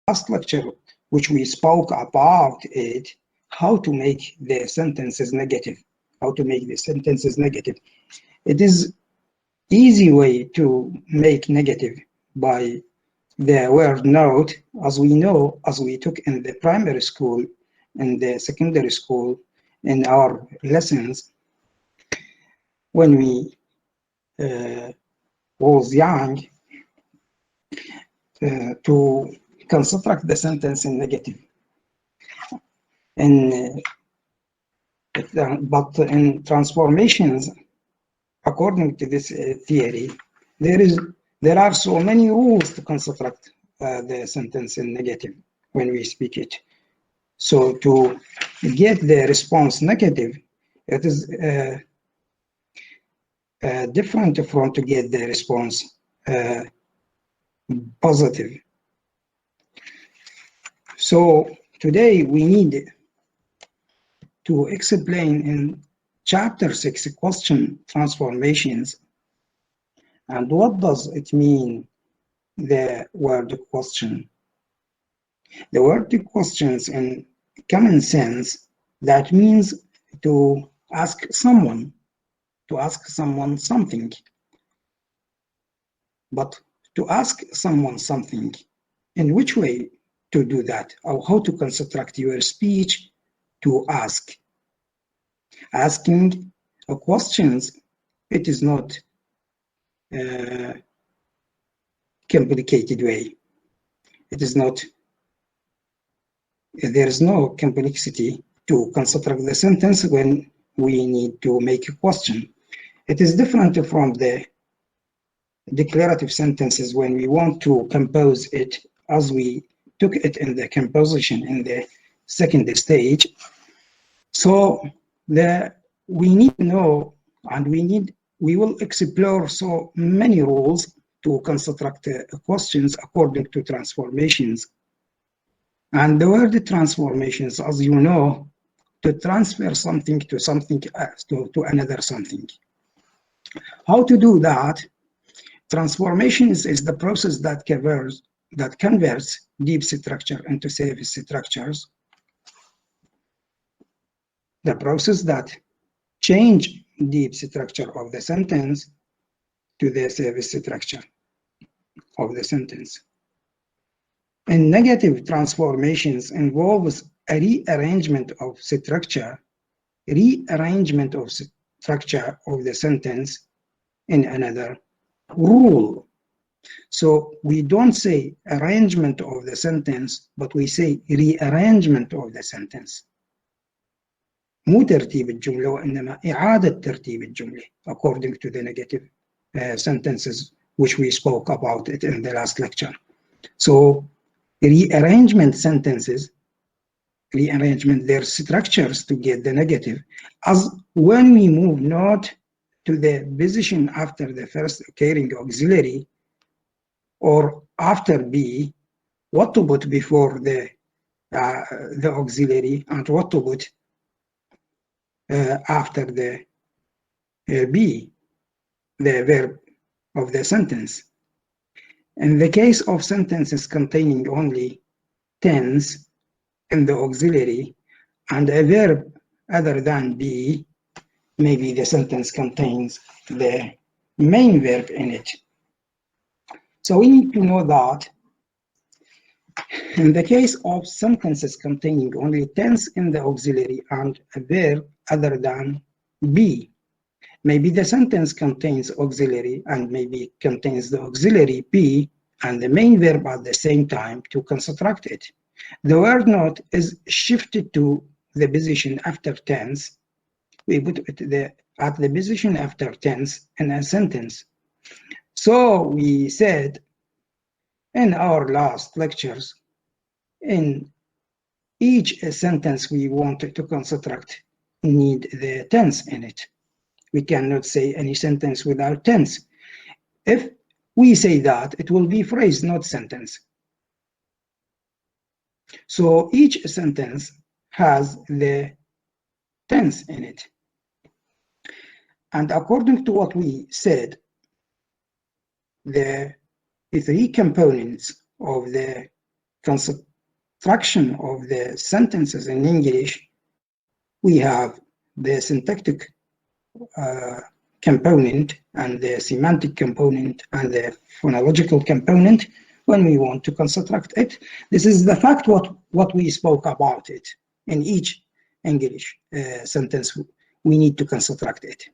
Last lecture, which we spoke about it, how to make the sentences negative. It is easy way to make negative by the word note, as we know, as we took in the primary school and the secondary school in our lessons when we was young, to construct the sentence in negative. But in transformations, according to this theory, there are so many rules to construct the sentence in negative when we speak it. So to get the response negative, it is different from to get the response positive. So today we need to explain in chapter 6 question transformations and what does it mean, the word question. The word questions in common sense, that means to ask someone something. But to ask someone something, in which way to do that, or how to construct your speech to ask. Asking questions, it is not a complicated way. It is not, there is no complexity to construct the sentence when we need to make a question. It is different from the declarative sentences when we want to compose it, as we took it in the composition in the second stage. So we need to know, and we will explore so many rules to construct questions according to transformations. And the word transformations, as you know, to transfer something to something else, to another something. How to do that? Transformations is the process that converts deep structure into surface structures. The process that change deep structure of the sentence to the surface structure of the sentence. And negative transformations involves a rearrangement of structure of the sentence in another rule. So we don't say arrangement of the sentence, but we say rearrangement of the sentence. مو ترتيب الجملة وإنما إعادة ترتيب الجملة according to the negative sentences which we spoke about it in the last lecture. So rearrangement sentences, rearrangement their structures to get the negative, as when we move not to the position after the first occurring auxiliary or after B, what to put before the auxiliary and what to put after the B, the verb of the sentence. In the case of sentences containing only tense in the auxiliary and a verb other than be, maybe the sentence contains the main verb in it. So we need to know that in the case of sentences containing only tense in the auxiliary and a verb other than be, maybe the sentence contains auxiliary and maybe contains the auxiliary be and the main verb at the same time to construct it. The word not is shifted to the position after tense. We put it at the position after tense in a sentence. So we said in our last lectures, in each sentence we wanted to construct need the tense in it. We cannot say any sentence without tense. If we say that, it will be phrase, not sentence. So each sentence has the tense in it. And according to what we said, the three components of the construction of the sentences in English, we have the syntactic component and the semantic component and the phonological component when we want to construct it. This is the fact what we spoke about it. In each English sentence, we need to construct it.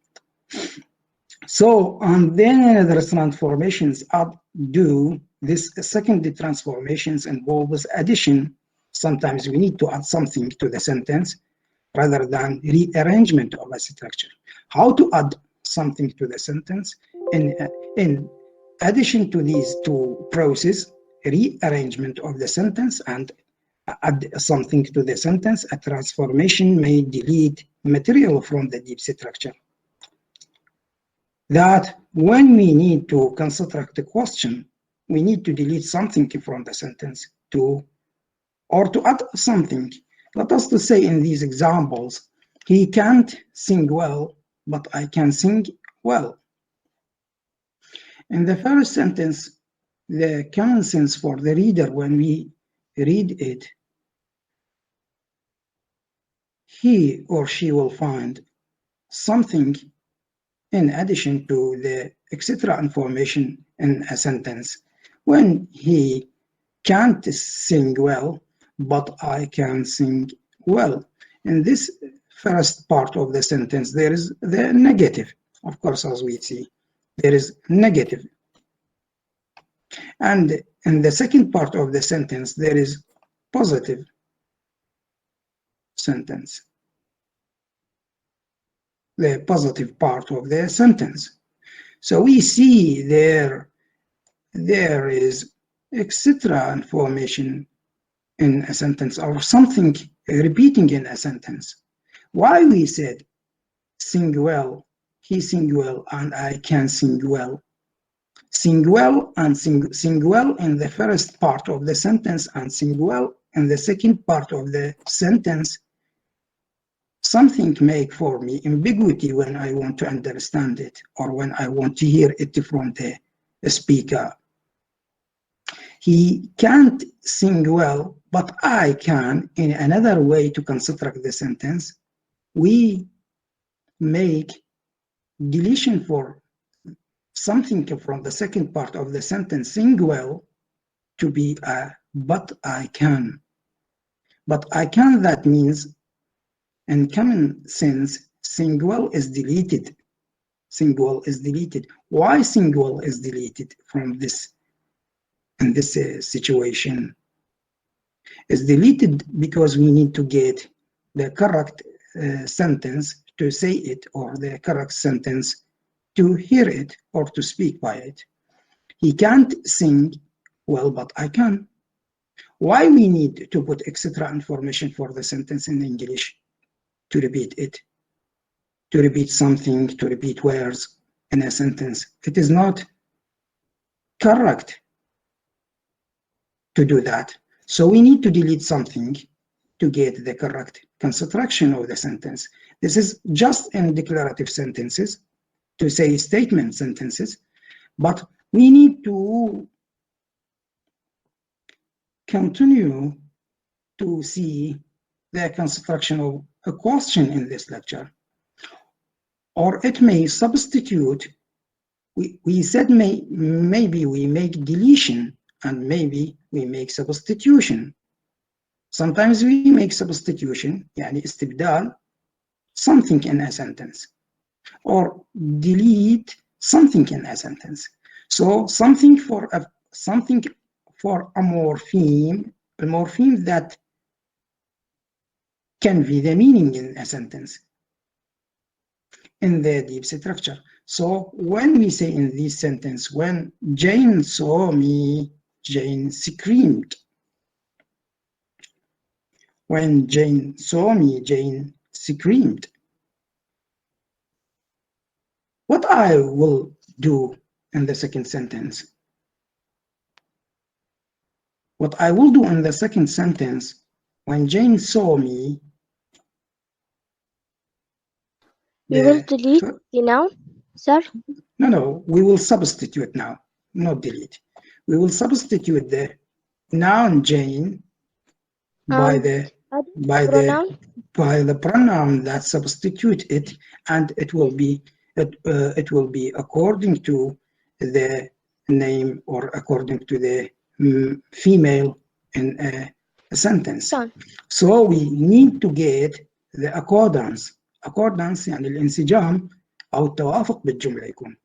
So, and then the transformations do this second transformations involves addition. Sometimes we need to add something to the sentence rather than rearrangement of a structure. How to add something to the sentence? In addition to these two processes, rearrangement of the sentence and add something to the sentence, a transformation may delete material from the deep structure. That when we need to construct a question, we need to delete something from the sentence or to add something. Let us to say in these examples, he can't sing well, but I can sing well. In the first sentence, the common sense for the reader when we read it, he or she will find something in addition to the etc. information in a sentence. When he can't sing well, but I can sing well. In this first part of the sentence, there is the negative. Of course, as we see, there is negative. And in the second part of the sentence, there is positive sentence. The positive part of the sentence. So we see there is etc. information in a sentence or something repeating in a sentence. Why we said sing well, he sing well, and I can sing well. Sing well and sing well in the first part of the sentence and sing well in the second part of the sentence. Something make for me ambiguity when I want to understand it or when I want to hear it from the speaker. He can't sing well, but I can. In another way to construct the sentence, we make deletion for something from the second part of the sentence, sing well, to be a but I can. But I can, that means in common sense, sing well is deleted. Sing well is deleted. Why sing well is deleted from this in this situation? It's deleted because we need to get the correct sentence to say it or the correct sentence to hear it or to speak by it. He can't sing well, but I can. Why we need to put etc. information for the sentence in English? To repeat it, to repeat something, to repeat words in a sentence. It is not correct to do that. So we need to delete something to get the correct construction of the sentence. This is just in declarative sentences, to say statement sentences, but we need to continue to see the construction of a question in this lecture, or it may substitute. We said maybe we make deletion and maybe we make substitution. Sometimes we make substitution, يعني استبدال, something in a sentence, or delete something in a sentence. So something for a morpheme, a morpheme that can be the meaning in a sentence in the deep structure. So when we say in this sentence, when Jane saw me, Jane screamed. When Jane saw me, Jane screamed. What I will do in the second sentence? What I will do in the second sentence, when Jane saw me, we will delete the noun, sir? No, we will substitute now. not delete. We will substitute the noun Jane by the pronoun that substitute it, and it will be according to the name or according to the female in a sentence. So we need to get the accordance. Accordance يعني الانسجام أو التوافق بالجملة يكون.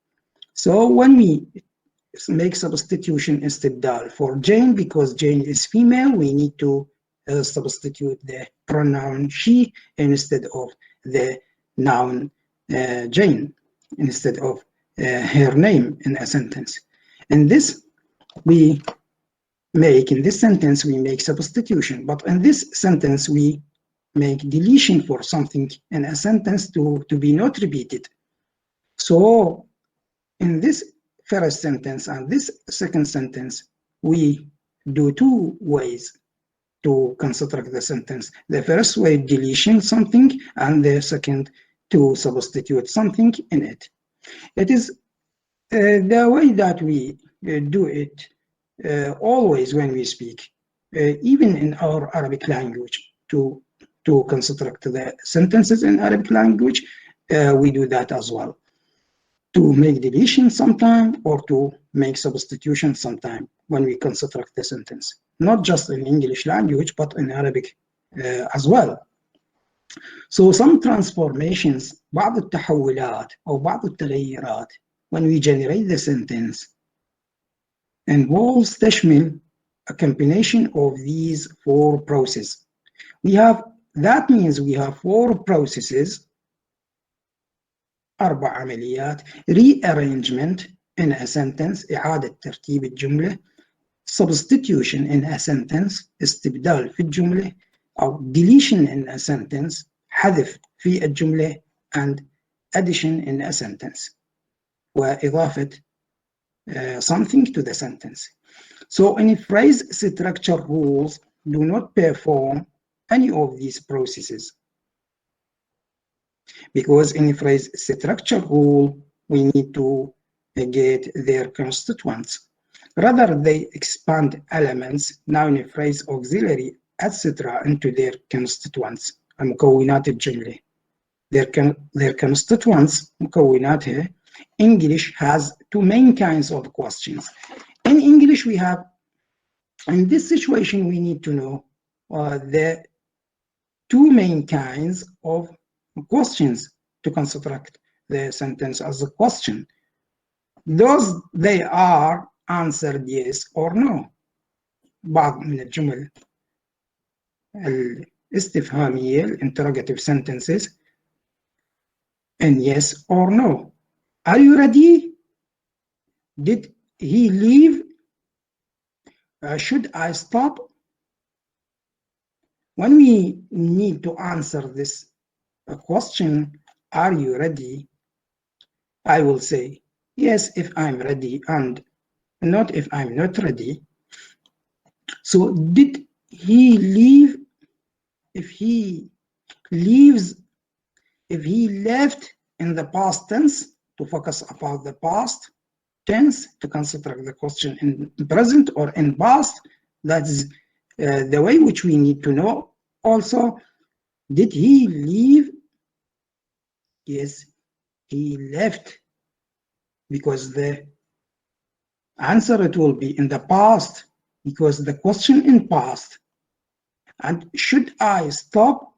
So when we make substitution استبدال for Jane, because Jane is female, we need to substitute the pronoun she instead of the noun Jane, instead of her name in a sentence. In this sentence we make substitution, but in this sentence we make deletion for something in a sentence to be not repeated. So in this first sentence and this second sentence, we do two ways to construct the sentence. The first way, deletion something, and the second, to substitute something in it. It is the way that we do it always when we speak, even in our Arabic language, to construct the sentences in Arabic language, we do that as well. To make deletion sometime or to make substitution sometime when we construct the sentence. Not just in English language, but in Arabic as well. So some transformations, بعض التحولات أو بعض التغيرات when we generate the sentence involves تشمل a combination of these four processes. That means we have four processes, أربع عمليات: rearrangement in a sentence، إعادة ترتيب الجملة، substitution in a sentence، استبدال في الجملة، أو deletion in a sentence، حذف في الجملة، and addition in a sentence، وإضافة something to the sentence. So any phrase structure rules do not perform any of these processes, because in a phrase structure rule we need to get their constituents. Rather, they expand elements, noun, phrase, auxiliary, etc. into their constituents, مكونات الجملة. Their constituents, مكوناتها. English has two main kinds of questions. In English we have, in this situation we need to know the two main kinds of questions to construct the sentence as a question. Those they are answered yes or no. بعض من الجمل الاستفهامية interrogative sentences and yes or no. Are you ready? Did he leave? Should I stop? When we need to answer this question, are you ready? I will say yes if I'm ready and not if I'm not ready. So did he leave? If he leaves, if he left in the past tense, to focus about the past tense, to consider the question in present or in past, that's the way which we need to know. Also, did he leave? Yes, he left, because the answer it will be in the past, because the question in past. And should I stop?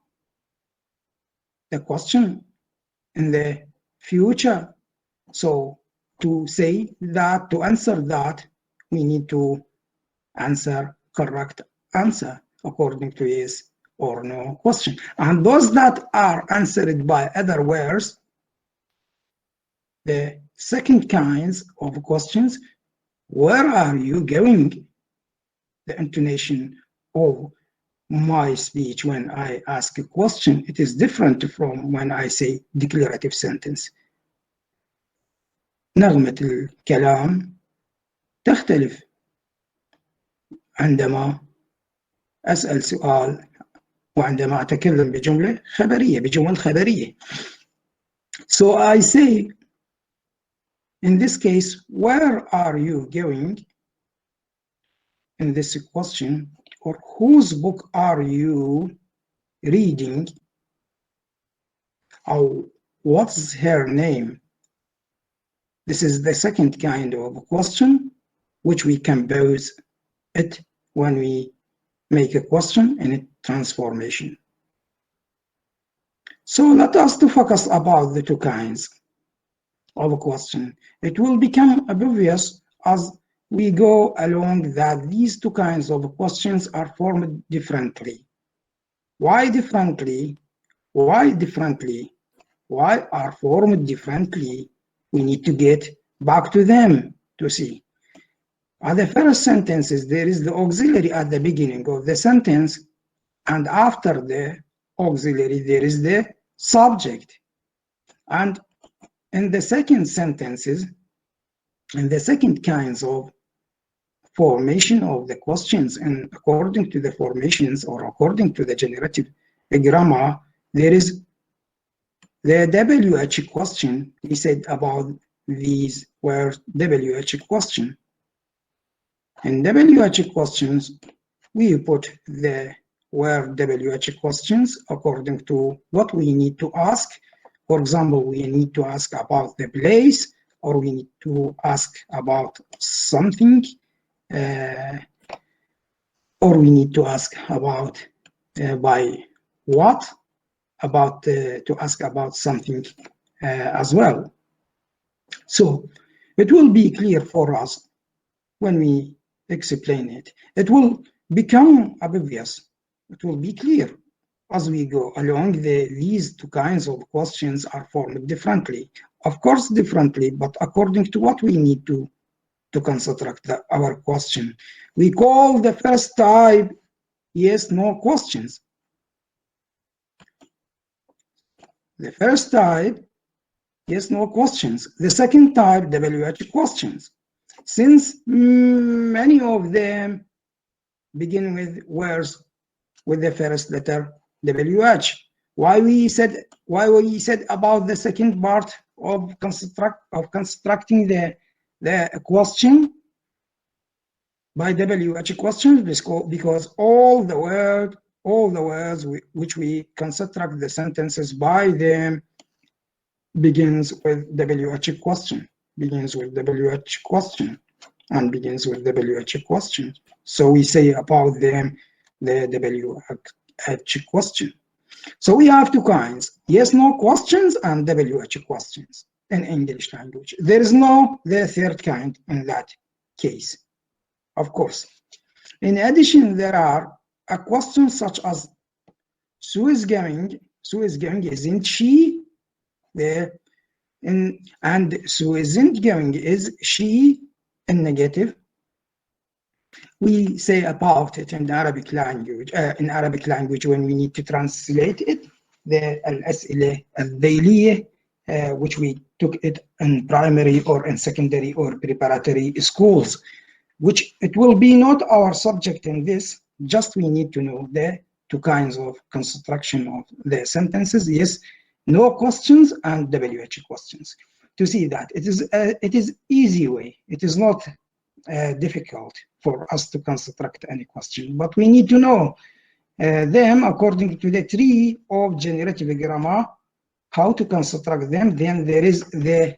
The question in the future. So to say that, to answer that, we need to answer correct answer according to yes or no question. And those that are answered by other words, the second kinds of questions, where are you going? The intonation of my speech when I ask a question, it is different from when I say declarative sentence. نغمة الكلام تختلف عندما أسأل سؤال وعندما أتكلم بجملة خبرية، بجمل خبرية. So I say, In this case, where are you going in this question, or whose book are you reading, or what's her name? This is the second kind of question, which we compose it when we make a question in a transformation. So let us to focus about the two kinds of a question. It will become obvious as we go along that these two kinds of questions are formed differently. Why differently? Why differently? Why are formed differently? We need to get back to them to see. At the first sentences, there is the auxiliary at the beginning of the sentence, and after the auxiliary, there is the subject. And in the second sentences, in the second kinds of formation of the questions, and according to the formations or according to the generative grammar, there is the WH question. He said about these were WH question. In WH questions, we put the word WH questions according to what we need to ask. For example, we need to ask about the place, or we need to ask about something, or we need to ask about by what, about to ask about something as well. So it will be clear for us when we explain it. It will become obvious. It will be clear as we go along. These two kinds of questions are formed differently. Of course, differently, but according to what we need to construct our question. We call the first type yes/no questions. The first type yes/no questions. The second type WH questions. Since many of them begin with words with the first letter WH. Why we said about the second part of constructing the question by WH questions, because all the words which we construct the sentences by them begins with WH question, begins with WH question, and begins with WH question. So we say about them the WH question. So we have two kinds, yes/no questions and WH questions in English language. There is no the third kind in that case, of course. In addition, there are a question such as Sue is going, isn't she? And Sue isn't going, is she in negative? We say about it in Arabic language. When we need to translate it, the al-as'ila al-dayliyah, which we took it in primary or in secondary or preparatory schools, which it will be not our subject in this. Just we need to know the two kinds of construction of the sentences: yes, no questions, and WH questions. To see that it is easy way. It is not difficult for us to construct any question, but we need to know them according to the tree of generative grammar, how to construct them. Then there is the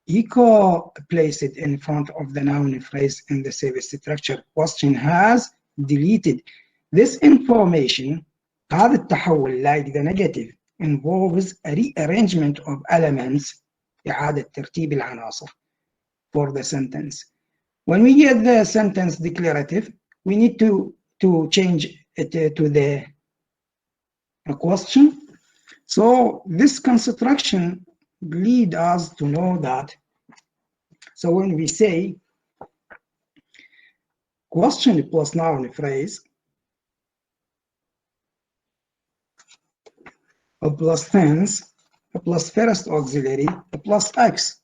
echo placed in front of the noun phrase in the service structure. Question has deleted this information. هذا التحول, like the negative, involves a rearrangement of elements, إعادة ترتيب العناصر for the sentence. When we get the sentence declarative, we need to change it to the question. So this construction leads us to know that. So when we say question plus noun phrase plus tense plus first auxiliary plus X,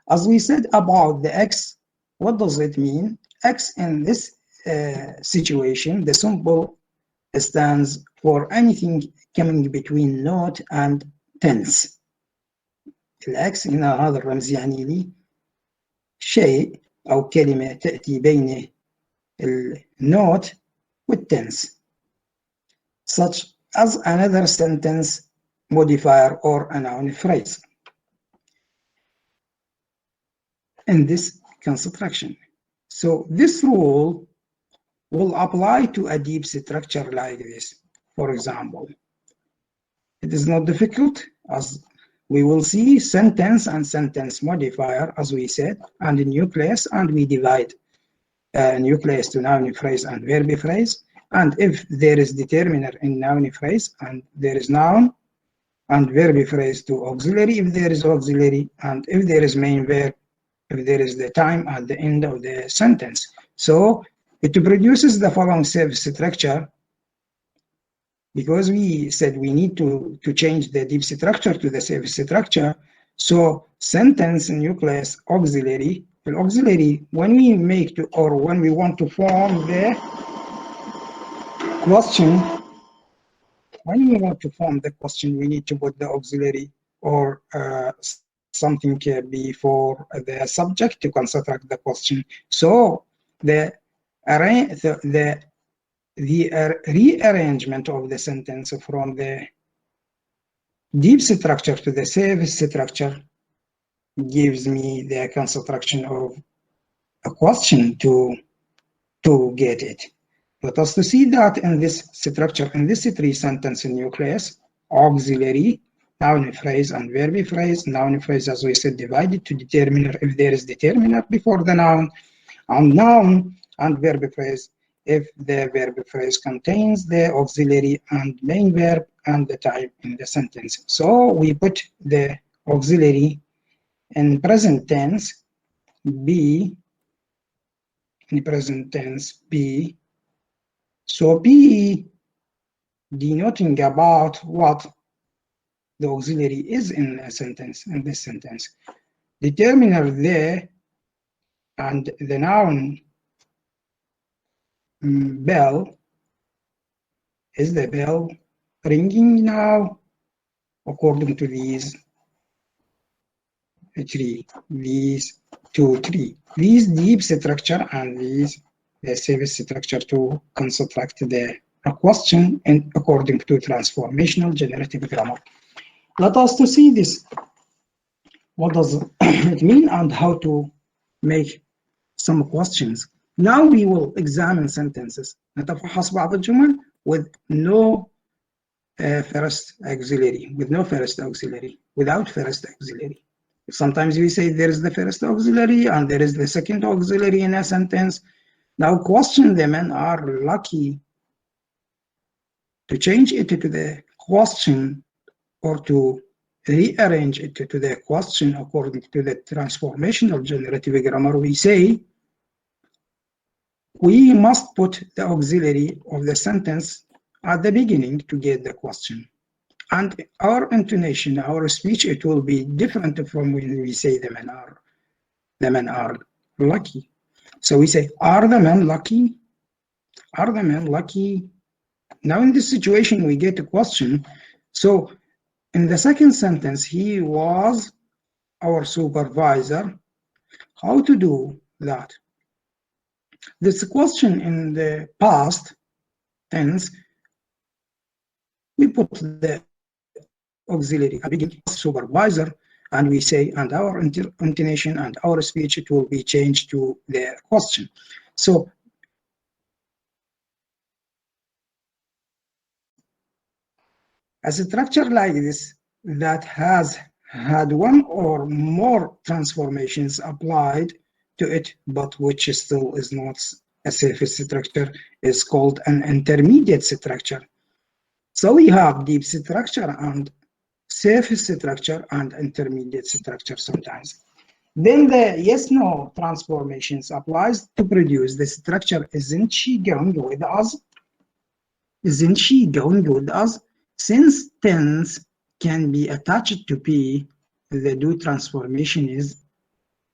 as we said about the X, what does it mean? X in this situation, the symbol stands for anything coming between not and tense. العكس هنا هذا الرمز يعني لي شيء أو كلمة تأتي بين النوت والتنس, such as another sentence modifier or a noun phrase in this construction. So this rule will apply to a deep structure like this. For example, it is not difficult, as we will see sentence and sentence modifier, as we said, and a nucleus, and we divide nucleus to noun phrase and verb phrase. And if there is determiner in noun phrase, and there is noun and verb phrase to auxiliary, if there is auxiliary, and if there is main verb, if there is the time at the end of the sentence. So it produces the following service structure, because we said we need to change the deep structure to the service structure. So sentence, nucleus, auxiliary. The auxiliary, when we make to, or when we want to form the question, when we want to form the question, we need to put the auxiliary or something before the subject to construct the question. So the rearrangement of the sentence from the deep structure to the service structure gives me the construction of a question to get it. Let us to see that in this structure, in this three sentence nucleus, auxiliary, noun phrase, and verb phrase. Noun phrase, as we said, divided to determiner if there is determiner before the noun, and noun and verb phrase if the verb phrase contains the auxiliary and main verb and the type in the sentence. So we put the auxiliary in present tense, be, in present tense, be. So be denoting about what the auxiliary is in a sentence, in this sentence. Determiner there, and the noun bell, is the bell ringing now according to these three, these two, three, these deep structure and these the service structure to construct the question and according to transformational generative grammar. Let us to see this. What does it mean and how to make some questions. Now we will examine sentences. نتفحص بعض الجمل with no first auxiliary, without first auxiliary. Sometimes we say there is the first auxiliary and there is the second auxiliary in a sentence. Now question them and are lucky to change it to the question or to rearrange it to the question according to the transformational generative grammar. We say we must put the auxiliary of the sentence at the beginning to get the question. And our intonation, our speech, it will be different from when we say the men are lucky. So we say, are the men lucky? Are the men lucky? Now in this situation, we get a question. So in the second sentence, he was our supervisor. How to do that? This question in the past tense, we put the auxiliary at the beginning, supervisor, and we say, and our intonation and our speech, it will be changed to the question. So a structure like this that has had one or more transformations applied to it, but which still is not a surface structure, is called an intermediate structure. So we have deep structure and surface structure and intermediate structure sometimes. Then the yes-no transformations applies to produce the structure. Isn't she going with us? Isn't she going with us? Since tense can be attached to be, the do transformation is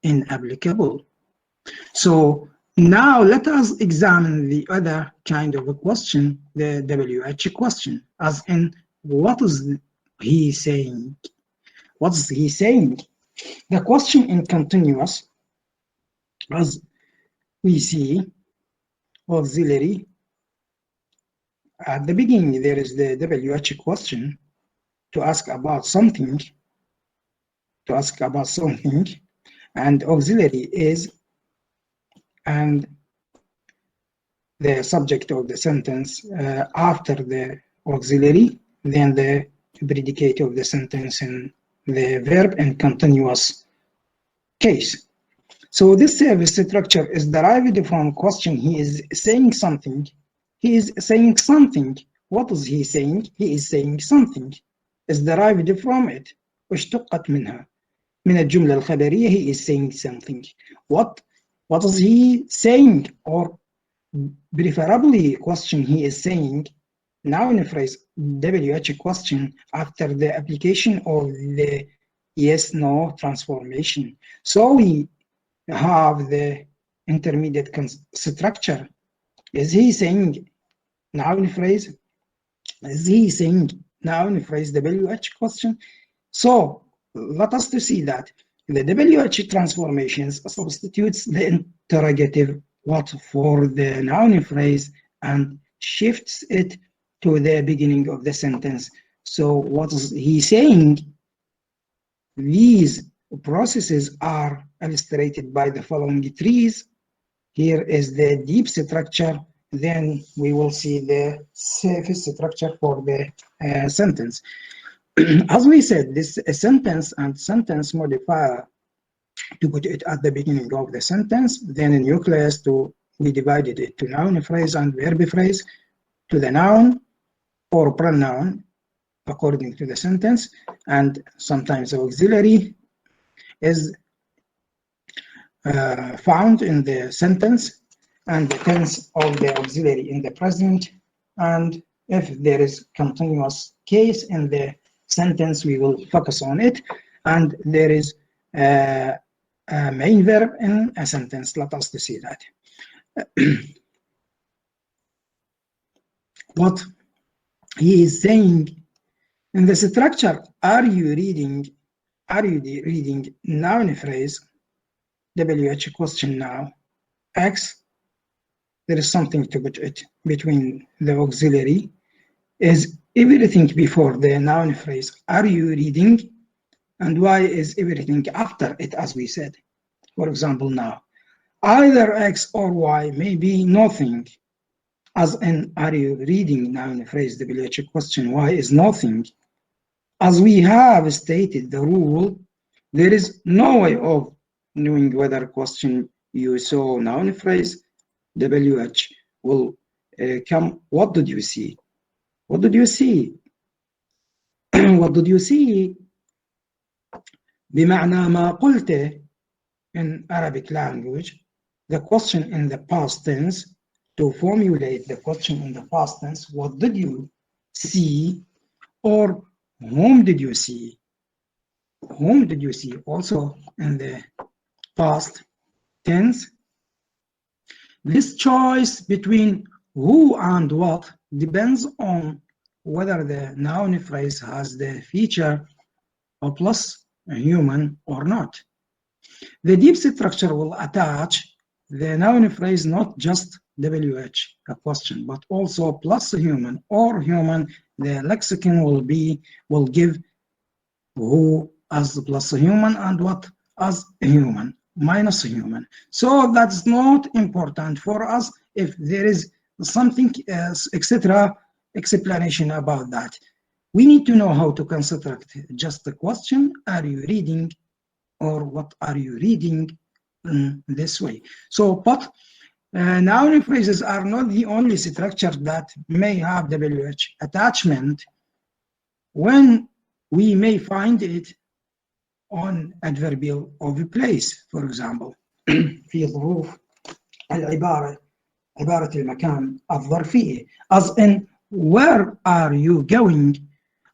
inapplicable. So now let us examine the other kind of a question, the WH question, as in what is he saying? What is he saying? The question in continuous As we see, auxiliary, at the beginning there is the WH question to ask about something, and auxiliary is, and the subject of the sentence after the auxiliary, then the predicate of the sentence in the verb and continuous case. So this service structure is derived from question. He is saying something. He is saying something. What is he saying? He is saying something. Is derived from it. اشتقت منها. من الجملة الخبرية. He is saying something. What is he saying? Or preferably question he is saying. Noun phrase WH question after the application of the yes/no transformation. So we have the intermediate structure. Is he saying noun phrase? Is he saying noun phrase WH question? So let us to see that the WH transformations substitutes the interrogative what for the noun phrase and shifts it to the beginning of the sentence. So what is he saying? These processes are illustrated by the following trees. Here is the deep structure. Then we will see the surface structure for the sentence. As we said, this sentence and sentence modifier, to put it at the beginning of the sentence, then in nucleus we divided it to noun phrase and verb phrase, to the noun or pronoun according to the sentence, and sometimes auxiliary is found in the sentence, and the tense of the auxiliary in the present, and if there is continuous case in the sentence, we will focus on it, and there is a main verb in a sentence. Let us to see that. What he is saying in the structure, are you reading noun phrase, WH question now, X, there is something to put it between the auxiliary, is everything before the noun phrase, are you reading, and why is everything after it, as we said. For example, now, either X or Y may be nothing, as in, are you reading noun phrase, WH question, Y is nothing. As we have stated the rule, there is no way of knowing whether question you saw noun phrase, WH will come. What did you see? What did you see? What did you see? بمعنى ما قلت in Arabic language, the question in the past tense, to formulate the question in the past tense, what did you see, or whom did you see? Whom did you see? Also in the past tense, this choice between who and what depends on whether the noun phrase has the feature of plus a human or not. The deep structure will attach the noun phrase not just WH, a question, but also plus a human or human. The lexicon will give who as plus a human and what as a human minus a human. So that's not important for us if there is something else, etc. explanation about that. We need to know how to construct just the question, are you reading, or what are you reading, in this way. So, but noun phrases are not the only structure that may have WH attachment. When we may find it on adverbial of place, for example, في ظروف العبارة عبارة المكان الظرفية, as in where are you going?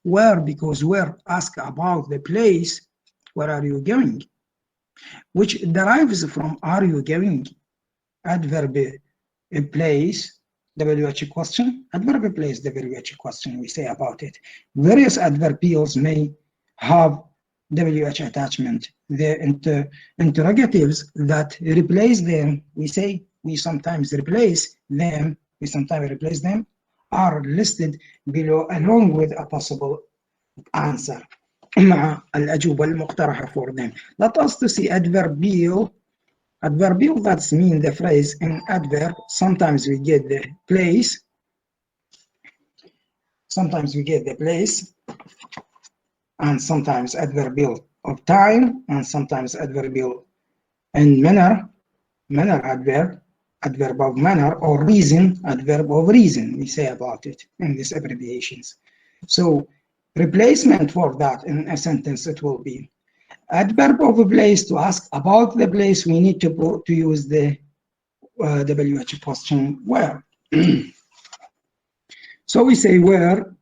Where, because where ask about the place, where are you going? Which derives from are you going? Adverb place, WH question, adverb place, WH question, we say about it. Various adverbials may have WH attachment. The interrogatives that replace them, we sometimes replace them, are listed below along with a possible answer مع الأجوبة المقترحة for them. Let us to see adverbial. Adverbial, that's mean the phrase in adverb. Sometimes we get the place. And sometimes adverbial of time, and sometimes adverbial and manner adverb of manner, or reason, adverb of reason, we say about it in these abbreviations. So replacement for that in a sentence, it will be adverb of a place. To ask about the place, we need to use the WH question where. So we say where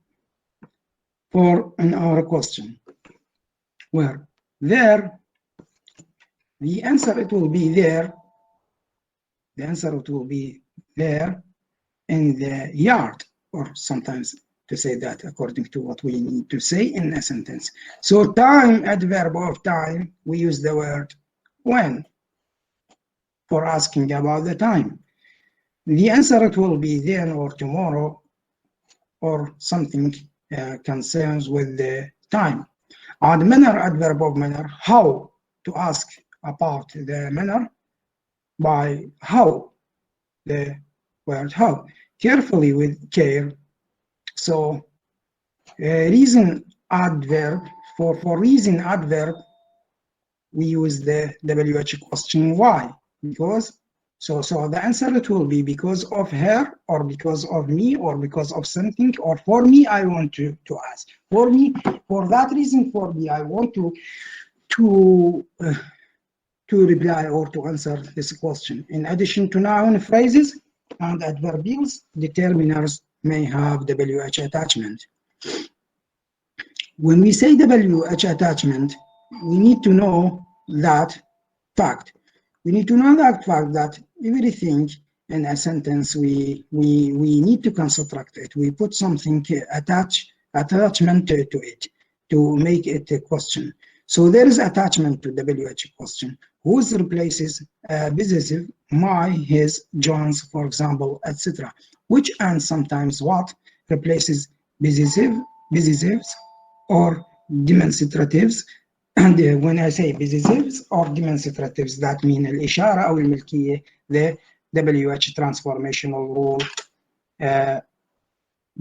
for in our question. Where? There. The answer, it will be there. The answer, it will be there in the yard, or sometimes to say that according to what we need to say in a sentence. So time, adverb of time, we use the word when for asking about the time. The answer, it will be then or tomorrow, or something concerns with the time. And manner, adverb of manner, how, to ask about the manner by how, the word how, carefully, with care. So reason adverb, for reason adverb, we use the WH question why, because so the answer, it will be because of her, or because of me, or because of something, or for me, I want to ask. For me, for that reason, for me, I want to reply or to answer this question. In addition to noun phrases and adverbials, determiners may have WH attachment. When we say WH attachment, we need to know that fact. We need to know that fact that everything in a sentence, we need to construct it. We put something attachment to it to make it a question. So there is attachment to WH question, whose replaces possessive, my, his, John's, for example, etc. Which and sometimes what replaces possessives or demonstratives. And when I say possessives or demonstratives, that mean الإشارة أو الملكية, the WH transformational rule.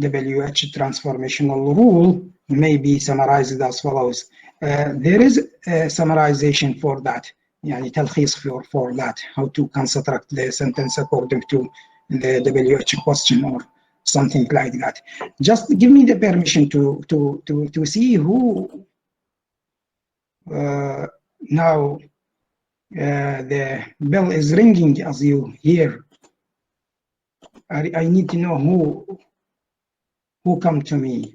WH transformational rule may be summarized as follows. There is a summarization for that, يعني تلخيص for that, how to construct the sentence according to the WH question or something like that. Just give me the permission to see who now the bell is ringing as you hear. I need to know who come to me.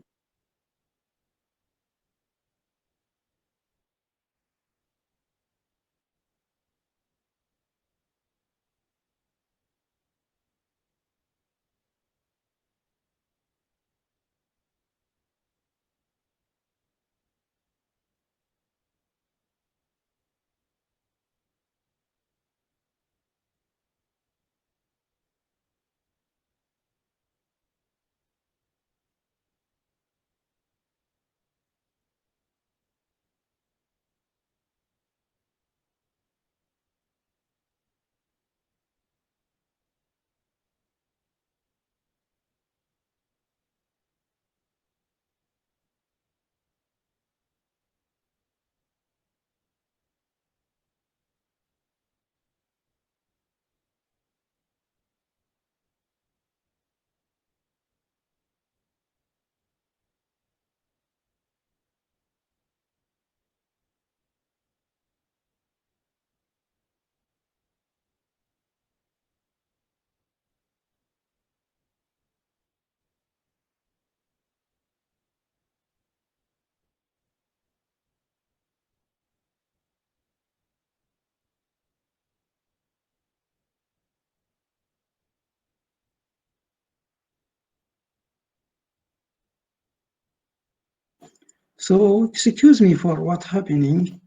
So excuse me for what's happening.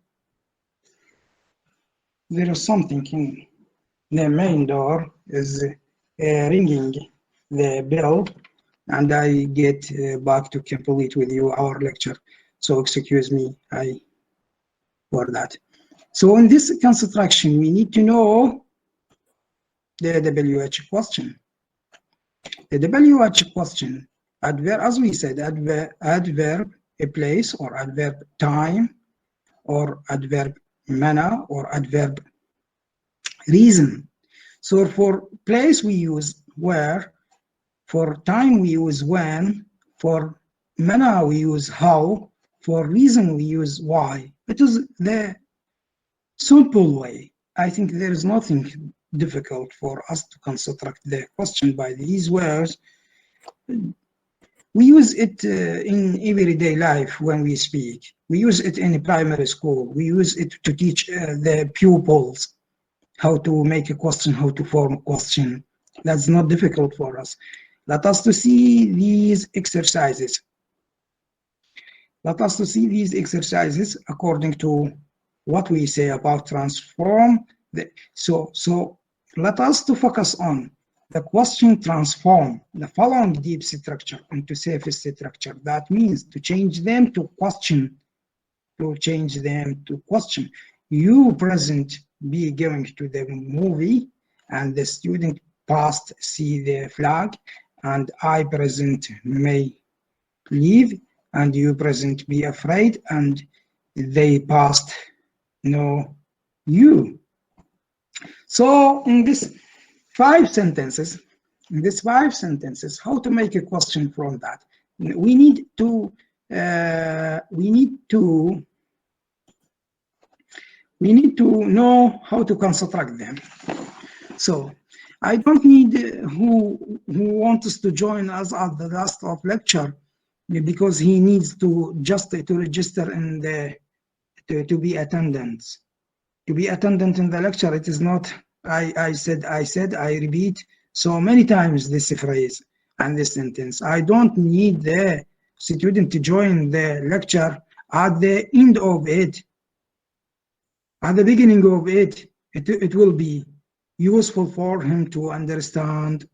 There is something in the main door is ringing the bell, and I get back to complete with you our lecture. So excuse me for that. So in this construction, we need to know the WH question. The WH question, adverb, as we said, adverb a place or adverb time or adverb manner or adverb reason. So for place we use where, for time we use when, for manner we use how, for reason we use why. It is the simple way. I think there is nothing difficult for us to construct the question by these words. We use it in everyday life when we speak. We use it in primary school. We use it to teach the pupils how to make a question, how to form a question. That's not difficult for us. Let us to see these exercises. Let us to see these exercises according to what we say about transform. So let us to focus on the question transform the following deep structure into surface structure. That means to change them to question, to change them to question. You present be going to the movie and the student past see the flag, and I present may leave and you present be afraid and they past know you. So in this five sentences, how to make a question from that? We need to know how to construct them. So I don't need who wants to join us at the last of lecture, because he needs to just to register in the to be attendance. To be attendant in the lecture, it is not I said, I repeat so many times this phrase and this sentence. I don't need the student to join the lecture at the end of it. At the beginning of it, it will be useful for him to understand,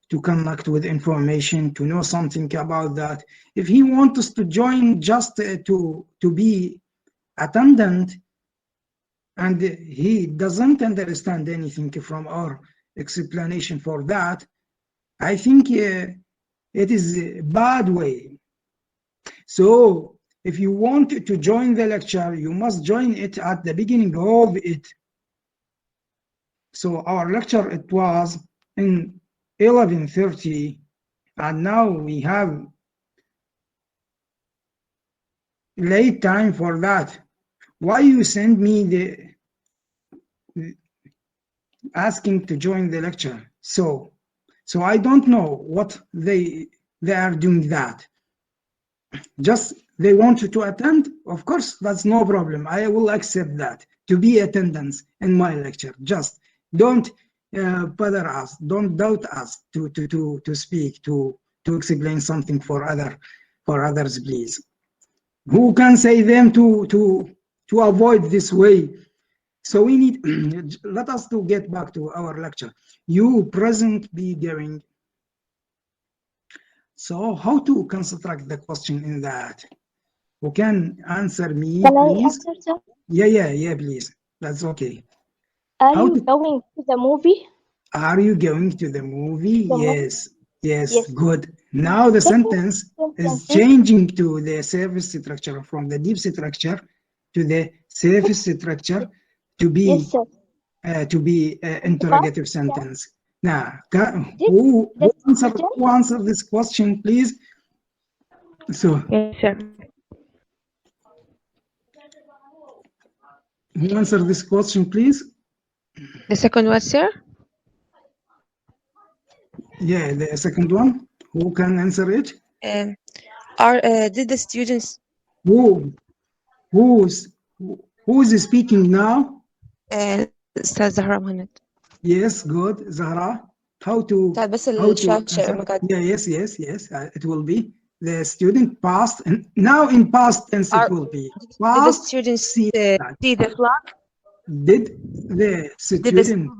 to connect with information, to know something about that. If he wants us to join just to be attendant, and he doesn't understand anything from our explanation for that, I think it is a bad way. So if you want to join the lecture, you must join it at the beginning of it. So our lecture, it was in 11:30, and now we have late time for that. Why you send me the asking to join the lecture? So I don't know what they are doing that. Just they want you to attend, of course, that's no problem. I will accept that, to be attendance in my lecture. Just don't bother us, don't doubt us to speak, to explain something for others, please. Who can say them to avoid this way? So we need, let us to get back to our lecture. You present be going. So how to construct the question in that? Who can answer me, Can please? I answer, sir? Yeah, please. That's okay. Are you going to the movie? Are you going to the movie? Yes. Yes, good. Now the sentence is changing to the surface structure, from the deep structure to the surface structure, to be interrogative sentence. Now, who answer this question, please? So, yes, sir. Who answer this question, please? The second one, sir? Yeah, the second one. Who can answer it? Did the students? Who's speaking now? Zahra Mohammed. Yes, good. Zahra, how to بس how to الشاشة answer? Yeah, yes. It will be. the student passed, and now in past tense it will be Did the passed. students See see the flag? Did the student,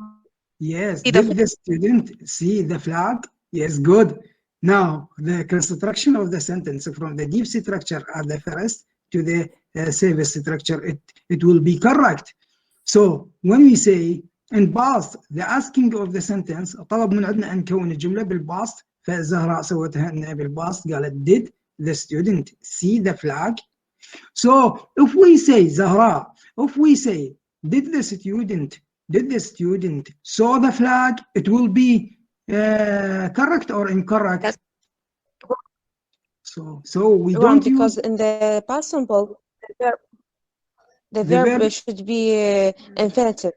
yes, see the did the student see the flag? Yes, good. Now the construction of the sentence from the deep structure at the first to the service structure, it will be correct. So when we say in past, the asking of the sentence طلب من عندنا أن نكون الجملة بالباست، فزهراء سوتها لنا بالباست، قالت did the student see the flag? So if we say Zahra, if we say did the student saw the flag, it will be correct or incorrect? Yes. So we Wrong, don't because use in the past simple the verb should be infinitive.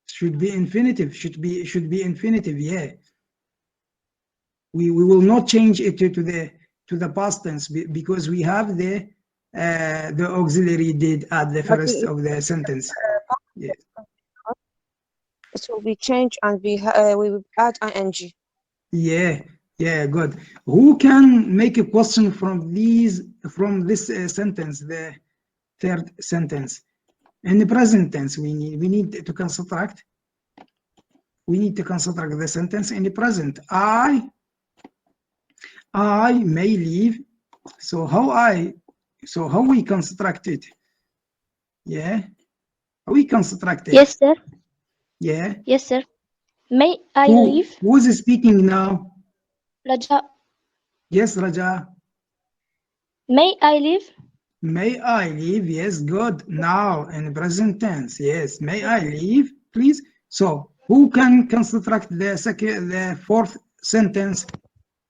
Should be infinitive. Yeah. We will not change it to the past tense because we have the auxiliary did at the first of the sentence. Yes. It will be changed and we will add ing. Yeah, good. Who can make a question from this sentence, the third sentence? In the present tense, we need to construct. We need to construct the sentence in the present. I may leave. So how we construct it? Yeah, how we construct it? Yes, sir. Yeah. Yes, sir. May I leave? Who is speaking now? Raja. Yes, Raja. May I leave? May I leave? Yes, good. Now in present tense. Yes, may I leave, please? So who can construct the fourth sentence?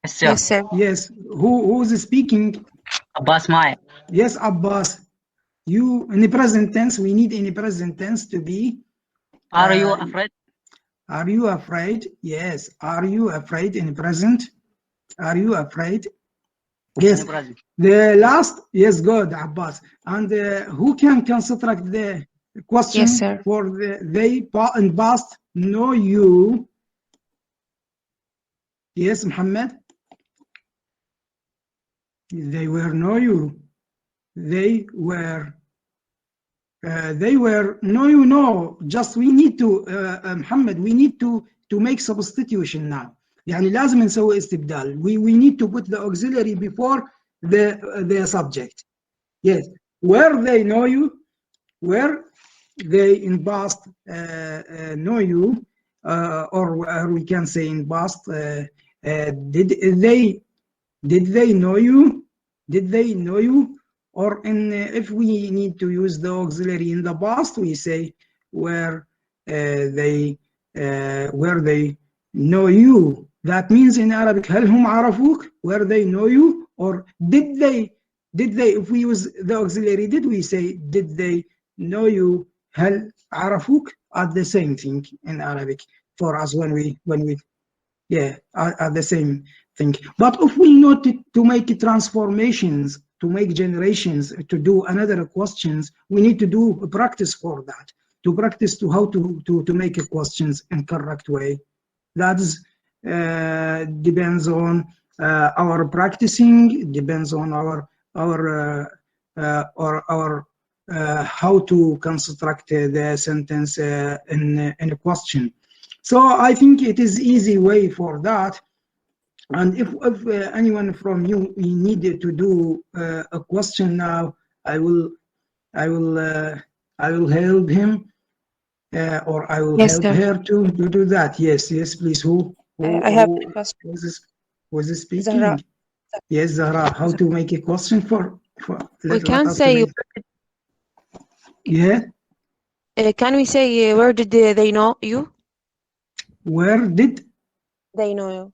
Yes, sir. Yes, sir. Yes. Who is speaking? Abbas Mai. Yes, Abbas. You in the present tense. We need in the present tense to be. Are you afraid? Are you afraid? Yes. Are you afraid in the present? Are you afraid? Yes. The last, yes, good, Abbas. And who can construct the question? Yes, sir. For they in past know you? Yes, Muhammad. They were know you. They were no, you know. Just we need to Muhammad. We need to make substitution now. يعني لازم نسوي استبدال. We need to put the auxiliary before the subject. Yes. Where they know you, where they in past know you, or we can say in past did they know you? Did they know you? Or in if we need to use the auxiliary in the past, we say where they know you. That means in Arabic, هل هم عرفوك? Where they know you? Or did they? If we use the auxiliary, did we say did they know you? هل عرفوك? Are the same thing in Arabic for us when we are the same thing. But if we know to make transformations, to make generations, to do another questions, we need to do a practice for that. To practice to how to make a questions in correct way. That is depends on our practicing. Depends on our how to construct the sentence in a question. So I think it is easy way for that. And if anyone from you needed to do a question now, I will help him, or I will help her to do that. Yes, please. Who I have a question. Was this speaking? Zahra. Yes, Zahra. How to make a question for we can say. Yeah. Can we say where did they know you? Where did they know you?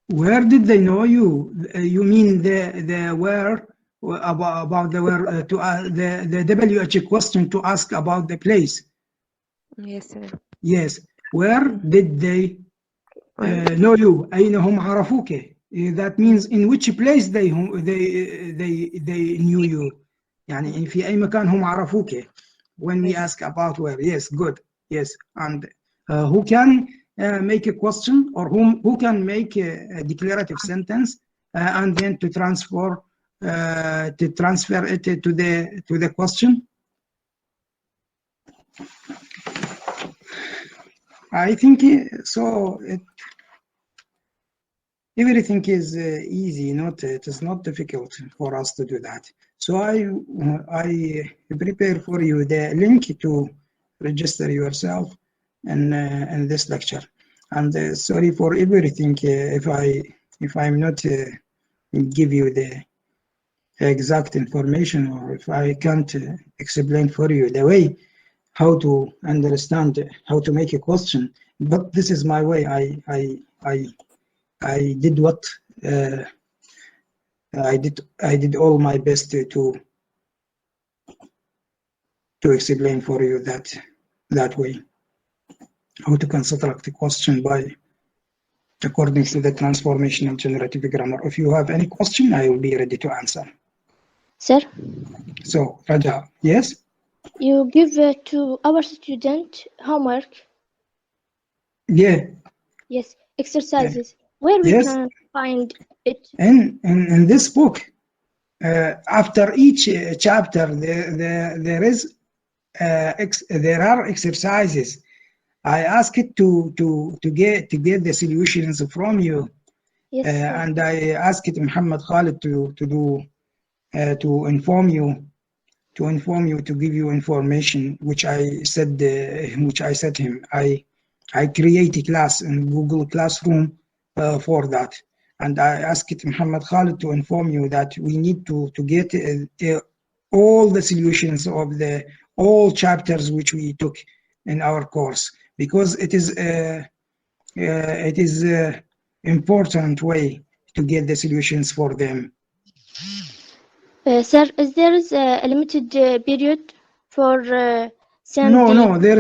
Where did they know you? You mean the where about the where to the WH question to ask about the place? Yes, sir. Yes. Where did they know you? أين هم عرفوك? That means in which place they knew you. يعني في أي مكان هم عرفوك. When we ask about where. Yes, good. Yes. And who can make a question, or who can make a declarative sentence and then to transfer it to the question. I think so. Everything is easy. It is not difficult for us to do that. So I prepare for you the link to register yourself in this lecture. And sorry for everything if I'm not give you the exact information, or if I can't explain for you the way how to understand how to make a question. But this is my way. I did what I did all my best to explain for you that way, how to construct a question according to the transformational generative grammar. If you have any question, I will be ready to answer. Sir, So Raja, yes? you give to our student homework. Yeah. Yes, exercises. Where we Yes. can find it? In this book, after each chapter, there are exercises. I ask it to get the solutions from you, Yes, sir. and I asked Muhammad Khalid to inform you, to give you information, which I said him. I create a class in Google Classroom for that, and I asked Muhammad Khalid to inform you that we need to get all the solutions of all chapters which we took in our course, because it is important way to get the solutions for them. Sir, is there a limited period for sending? No, there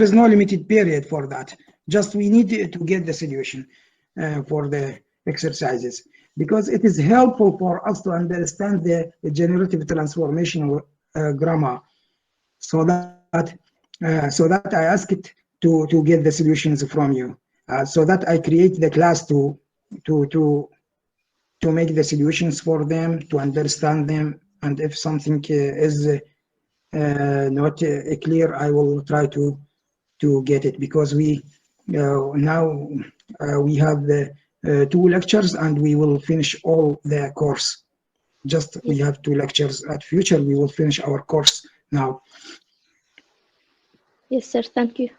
is no limited period for that. Just we need to get the solution for the exercises, because it is helpful for us to understand the generative transformational grammar, so that I ask it to get the solutions from you, so that I create the class to make the solutions for them, to understand them, and if something is not clear, I will try to get it, because we now we have the 2 lectures and we will finish all the course. Just we have 2 lectures at future, we will finish our course now. Yes, sir. Thank you.